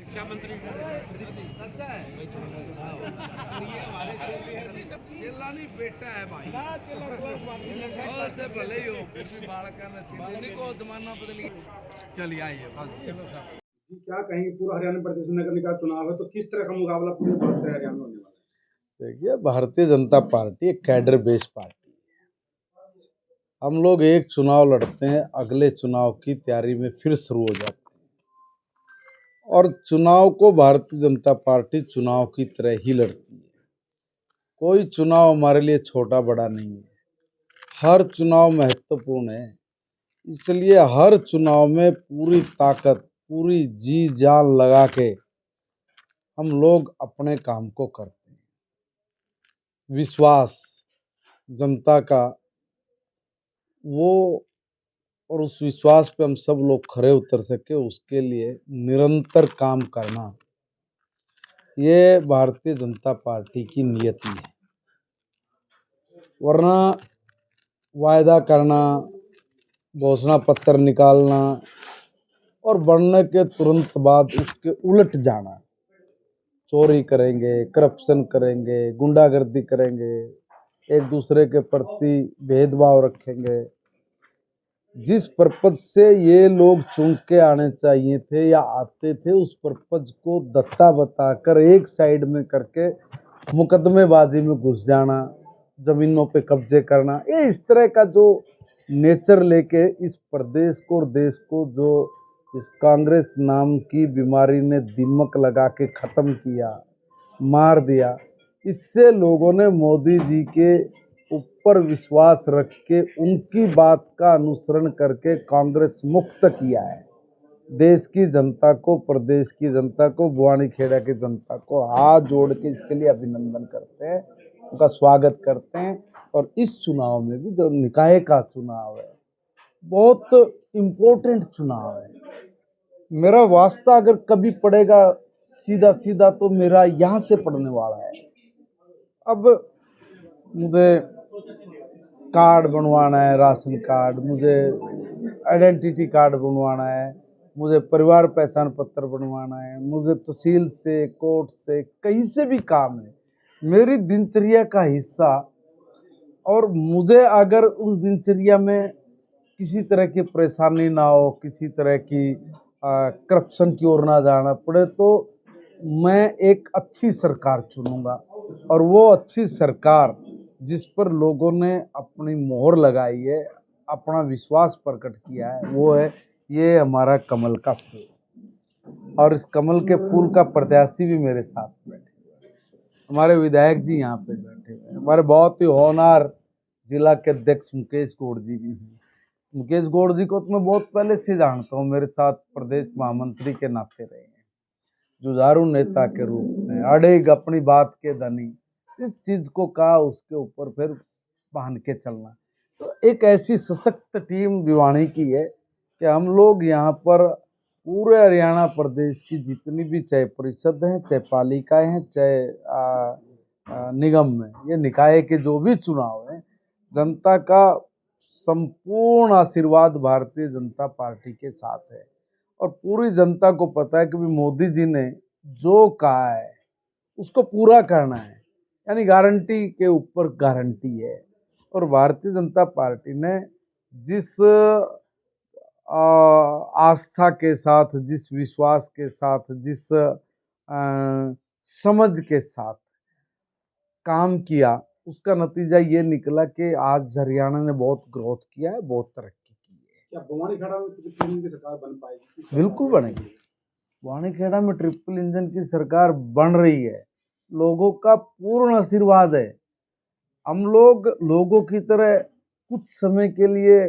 शिक्षा मंत्री अच्छा है। चेला नहीं बेटा है भाई। और से भले ही हो फिर भी बालक का चेले नहीं को जमाना बदल गया। चलिए आइए चलो साहब। जी, क्या कहेंगे? पूरा हरियाणा प्रदेश में नगर निकाय चुनाव है, तो किस तरह का मुकाबला पूरे भारत में हरियाणा में होने वाला है? देखिए, भारतीय जनता पार्टी एक कैडर बेस्ड पार्टी है। हम लोग एक चुनाव लड़ते हैं, अगले चुनाव की तैयारी में फिर शुरू हो जाते हैं और चुनाव को भारतीय जनता पार्टी चुनाव की तरह ही लड़ती है। कोई चुनाव हमारे लिए छोटा बड़ा नहीं है, हर चुनाव महत्वपूर्ण है। इसलिए हर चुनाव में पूरी ताकत, पूरी जी जान लगा के हम लोग अपने काम को करते हैं। विश्वास जनता का वो, और उस विश्वास पे हम सब लोग खरे उतर सके, उसके लिए निरंतर काम करना, ये भारतीय जनता पार्टी की नियति है। वरना वायदा करना, घोषणा पत्र निकालना और बनने के तुरंत बाद उसके उलट जाना, चोरी करेंगे, करप्शन करेंगे, गुंडागर्दी करेंगे, एक दूसरे के प्रति भेदभाव रखेंगे, जिस पर्पज से ये लोग चुन के आने चाहिए थे या आते थे, उस पर्पज को दत्ता बताकर एक साइड में करके मुकदमेबाजी में घुस जाना, जमीनों पे कब्जे करना, ये इस तरह का जो नेचर लेके इस प्रदेश को और देश को जो इस कांग्रेस नाम की बीमारी ने दीमक लगा के ख़त्म किया, मार दिया, इससे लोगों ने मोदी जी के ऊपर विश्वास रख के उनकी बात का अनुसरण करके कांग्रेस मुक्त किया है। देश की जनता को, प्रदेश की जनता को, बुआनीखेड़ा की जनता को हाथ जोड़ के इसके लिए अभिनंदन करते हैं, उनका स्वागत करते हैं। और इस चुनाव में भी जो निकाय का चुनाव है, बहुत इम्पोर्टेंट चुनाव है। मेरा वास्ता अगर कभी पड़ेगा सीधा सीधा तो मेरा यहाँ से पड़ने वाला है। अब मुझे कार्ड बनवाना है, राशन कार्ड, मुझे आइडेंटिटी कार्ड बनवाना है, मुझे परिवार पहचान पत्र बनवाना है, मुझे तहसील से, कोर्ट से, कहीं से भी काम है, मेरी दिनचर्या का हिस्सा। और मुझे अगर उस दिनचर्या में किसी तरह की परेशानी ना हो, किसी तरह की करप्शन की ओर ना जाना पड़े, तो मैं एक अच्छी सरकार चुनूंगा। और वो अच्छी सरकार जिस पर लोगों ने अपनी मोहर लगाई है, अपना विश्वास प्रकट किया है, वो है ये हमारा कमल का फूल। और इस कमल के फूल का प्रत्याशी भी मेरे साथ बैठे हुए हैं, हमारे विधायक जी यहाँ पे बैठे हुए हैं, हमारे बहुत ही होनहार जिला के अध्यक्ष मुकेश गौड़ जी भी हैं। मुकेश गौड़ जी को तो मैं बहुत पहले से जानता हूँ, मेरे साथ प्रदेश महामंत्री के नाते रहे हैं, जुझारू नेता के रूप में, अड़ेग अपनी बात के धनी, इस चीज को कहा उसके ऊपर फिर बांध के चलना। तो एक ऐसी सशक्त टीम भिवानी की है कि हम लोग यहाँ पर पूरे हरियाणा प्रदेश की जितनी भी चाहे परिषद हैं, चाहे पालिकाएं हैं, चाहे निगम में, ये निकाय के जो भी चुनाव हैं, जनता का संपूर्ण आशीर्वाद भारतीय जनता पार्टी के साथ है। और पूरी जनता को पता है कि मोदी जी ने जो कहा है उसको पूरा करना है, यानी गारंटी के ऊपर गारंटी है। और भारतीय जनता पार्टी ने जिस आस्था के साथ, जिस विश्वास के साथ, जिस समझ के साथ काम किया, उसका नतीजा ये निकला कि आज हरियाणा ने बहुत ग्रोथ किया है, बहुत तरक्की की है। क्या बुआनीखेड़ा में ट्रिपल इंजन की सरकार बन पाएगी? बिल्कुल बनेगी। बुआनीखेड़ा में ट्रिपल इंजन की सरकार बन रही है, लोगों का पूर्ण आशीर्वाद है। हम लोग लोगों की तरह कुछ समय के लिए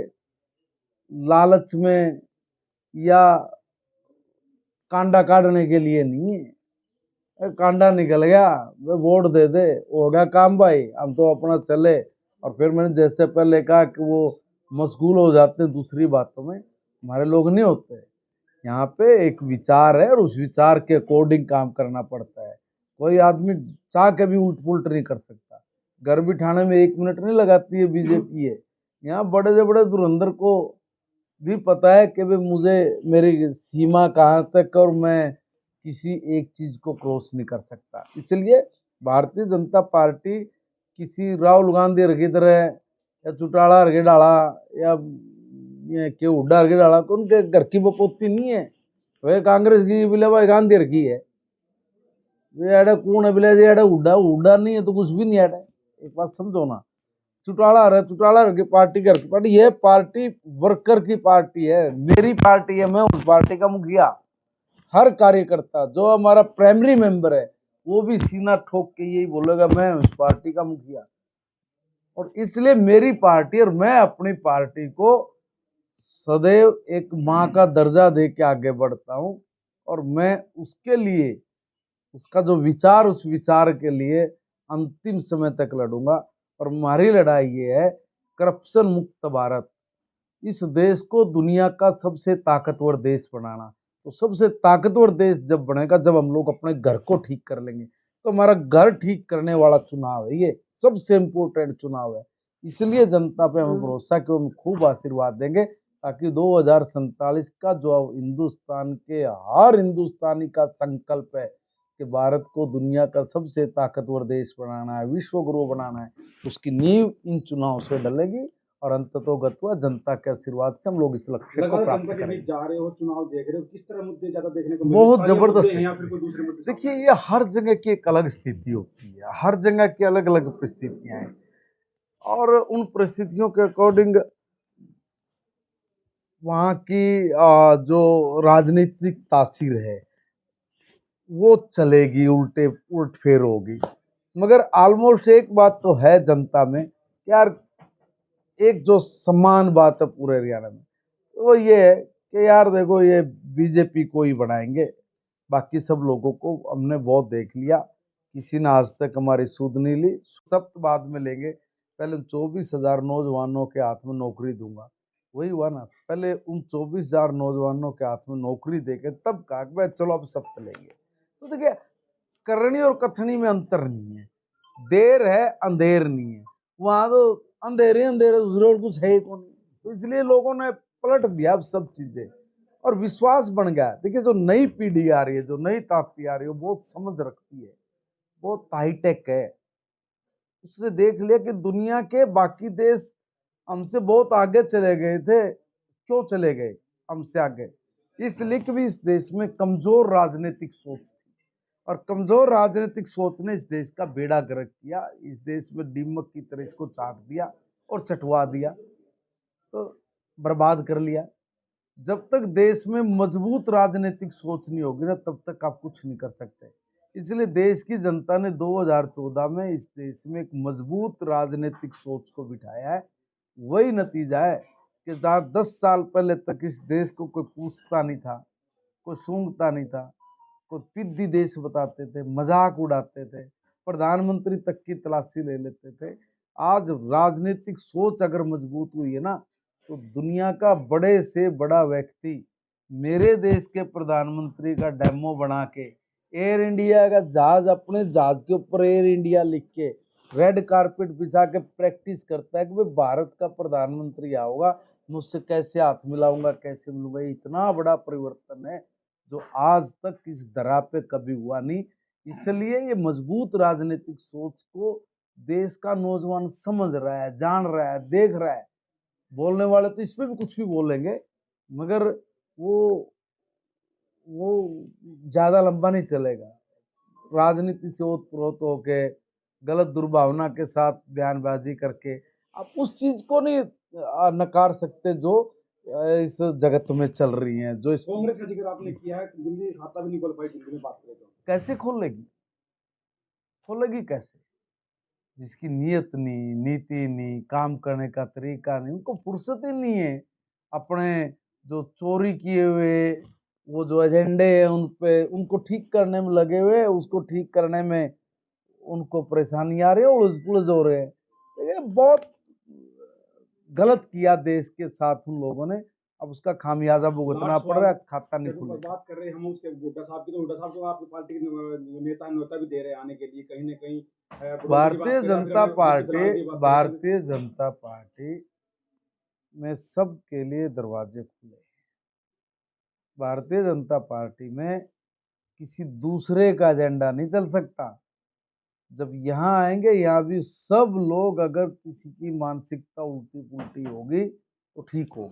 लालच में या कांडा काटने के लिए नहीं है, कांडा निकल गया वे वोट दे दे, हो गया काम भाई, हम तो अपना चले। और फिर मैंने जैसे पहले कहा कि वो मशगूल हो जाते हैं दूसरी बातों में, हमारे लोग नहीं होते। यहाँ पे एक विचार है और उस विचार के अकॉर्डिंग काम करना पड़ता है। कोई आदमी चाह के भी उल्ट पुल्ट नहीं कर सकता। घर बिठाने में 1 मिनट नहीं लगाती है बीजेपी है। यहाँ बड़े से बड़े धुरंधर को भी पता है कि भाई मुझे मेरी सीमा कहाँ तक और मैं किसी एक चीज को क्रॉस नहीं कर सकता। इसलिए भारतीय जनता पार्टी किसी राहुल गांधी की तरह या चौटाला रखे डाला या ये के हुड्डा रखे डाला को उनके घर की बपोती नहीं है। वह कांग्रेस की बिले भाई गांधी रखी है, वे अड़े कौन है बिले अड़े हुड्डा हुड्डा नहीं है तो कुछ भी नहीं अड़े। एक बात समझो ना, चौटाला रखे पार्टी घर की पार्टी, ये पार्टी वर्कर की पार्टी है, मेरी पार्टी है, मैं उस पार्टी का मुखिया। हर कार्यकर्ता जो हमारा प्राइमरी मेंबर है वो भी सीना ठोक के यही बोलेगा मैं उस पार्टी का मुखिया। और इसलिए मेरी पार्टी और मैं अपनी पार्टी को सदैव एक माँ का दर्जा दे के आगे बढ़ता हूं, और मैं उसके लिए उसका जो विचार उस विचार के लिए अंतिम समय तक लड़ूंगा। और हमारी लड़ाई ये है करप्शन मुक्त भारत, इस देश को दुनिया का सबसे ताकतवर देश बनाना। तो सबसे ताकतवर देश जब बनेगा जब हम लोग अपने घर को ठीक कर लेंगे। तो हमारा घर ठीक करने वाला चुनाव है, ये सबसे इम्पोर्टेंट चुनाव है। इसलिए जनता पे हमें भरोसा कि वो खूब आशीर्वाद देंगे, ताकि 2047 का जो हिंदुस्तान के हर हिंदुस्तानी का संकल्प है कि भारत को दुनिया का सबसे ताकतवर देश बनाना है, विश्व गुरु बनाना है, उसकी नींव इन चुनाव से डलेगी। और अंततोगत्वा जनता के आशीर्वाद से हम लोग इस लक्ष्य को प्राप्त जनता के बीच करेंगे। जा रहे हो, चुनाव देख रहे हो, किस तरह मुद्दे ज्यादा देखने को मिले? बहुत स्थानीय जबरदस्त मुद्दे हैं या फिर कोई दूसरे मुद्दे? देखिए, ये हर जगह की एक अलग स्थिति होती है, हर जगह की अलग अलग परिस्थितियां हैं, और उन परिस्थितियों के अकॉर्डिंग वहाँ की जो राजनीतिक तासीर है वो चलेगी, उलट फेर होगी। मगर ऑलमोस्ट एक बात तो है जनता में, यार एक जो समान बात है पूरे हरियाणा में, वो ये है कि यार देखो ये बीजेपी को ही बनाएंगे, बाकी सब लोगों को हमने बहुत देख लिया, किसी ने आज तक हमारी सुध नहीं ली, सब बाद में लेंगे, पहले 24,000 नौजवानों के हाथ में नौकरी दूंगा। वही हुआ ना, पहले उन 24,000 नौजवानों के हाथ में नौकरी देके तब कहा कि भाई चलो अब शपथ लेंगे। तो देखिए, करनी और कथनी में अंतर नहीं है, देर है अंधेर नहीं है, वहां तो अंधेरे अंधेरे दूसरे और कुछ है ही कौन। तो इसलिए लोगों ने पलट दिया अब सब चीजें, और विश्वास बन गया। देखिए, जो नई पीढ़ी आ रही है, जो नई ताकती आ रही है, वो बहुत समझ रखती है, बहुत हाईटेक है। उसने देख लिया कि दुनिया के बाकी देश हमसे बहुत आगे चले गए थे, क्यों चले गए हमसे आगे? इसलिए कि भी इस देश में कमजोर राजनीतिक सोच थी, और कमजोर राजनीतिक सोच ने इस देश का बेड़ा गर्क किया, इस देश में दीमक की तरह इसको चाट दिया और चटवा दिया, तो बर्बाद कर लिया। जब तक देश में मजबूत राजनीतिक सोच नहीं होगी ना, तब तक आप कुछ नहीं कर सकते। इसलिए देश की जनता ने 2014 में इस देश में एक मजबूत राजनीतिक सोच को बिठाया है। वही नतीजा है कि जहाँ 10 साल पहले तक इस देश को कोई पूछता नहीं था, कोई सूंघता नहीं था, कोई पिद्दी देश बताते थे, मजाक उड़ाते थे, प्रधानमंत्री तक की तलाशी ले लेते थे, आज राजनीतिक सोच अगर मजबूत हुई है ना, तो दुनिया का बड़े से बड़ा व्यक्ति मेरे देश के प्रधानमंत्री का डेमो बना के एयर इंडिया का जहाज, अपने जहाज के ऊपर एयर इंडिया लिख के रेड कारपेट बिछा के प्रैक्टिस करता है कि भाई भारत का प्रधानमंत्री आओगा, मैं उससे कैसे हाथ मिलाऊंगा, कैसे मिलूंगा। इतना बड़ा परिवर्तन है जो आज तक इस धरा पे कभी हुआ नहीं। इसलिए ये मजबूत राजनीतिक सोच को देश का नौजवान समझ रहा है, जान रहा है, देख रहा है। बोलने वाले तो इस पे भी कुछ भी बोलेंगे, मगर वो ज्यादा लंबा नहीं चलेगा। राजनीति से ओतप्रोत होके गलत दुर्भावना के साथ बयानबाजी करके आप उस चीज को नहीं नकार सकते जो इस जगत में चल रही हैं। जो इस कांग्रेस का जिक्र आपने किया है, दिल्ली खाता भी नहीं खोल पाई, दिल्ली में बात करें तो कैसे खोलेगी, खोलेगी कैसे? जिसकी नीयत नहीं, नीति नहीं, काम करने का तरीका नहीं, उनको फुर्सत ही नहीं है। अपने जो चोरी किए हुए वो जो एजेंडे हैं उन पे उनको ठीक करने में लगे हुए, उसको ठीक करने में उनको परेशानी आ रही है, उलझ पुलझ हो रहे हैं। तो ये बहुत गलत किया देश के साथ उन लोगों ने, अब उसका खामियाजा भुगतना पड़ रहा है, खाता नहीं जब खुलेगा। बात कर रहे हैं हम उसके हुड्डा साहब की, तो हुड्डा साहब को आपकी पार्टी के नेता न्योता भी दे रहे हैं आने के लिए, कहीं ना कहीं भारतीय जनता पार्टी, भारतीय जनता पार्टी में सबके लिए दरवाजे खुले हैं। भारतीय जनता पार्टी में किसी दूसरे का एजेंडा नहीं चल सकता। जब यहाँ आएंगे, यहाँ भी सब लोग, अगर किसी की मानसिकता उल्टी पुल्टी होगी तो ठीक होगी।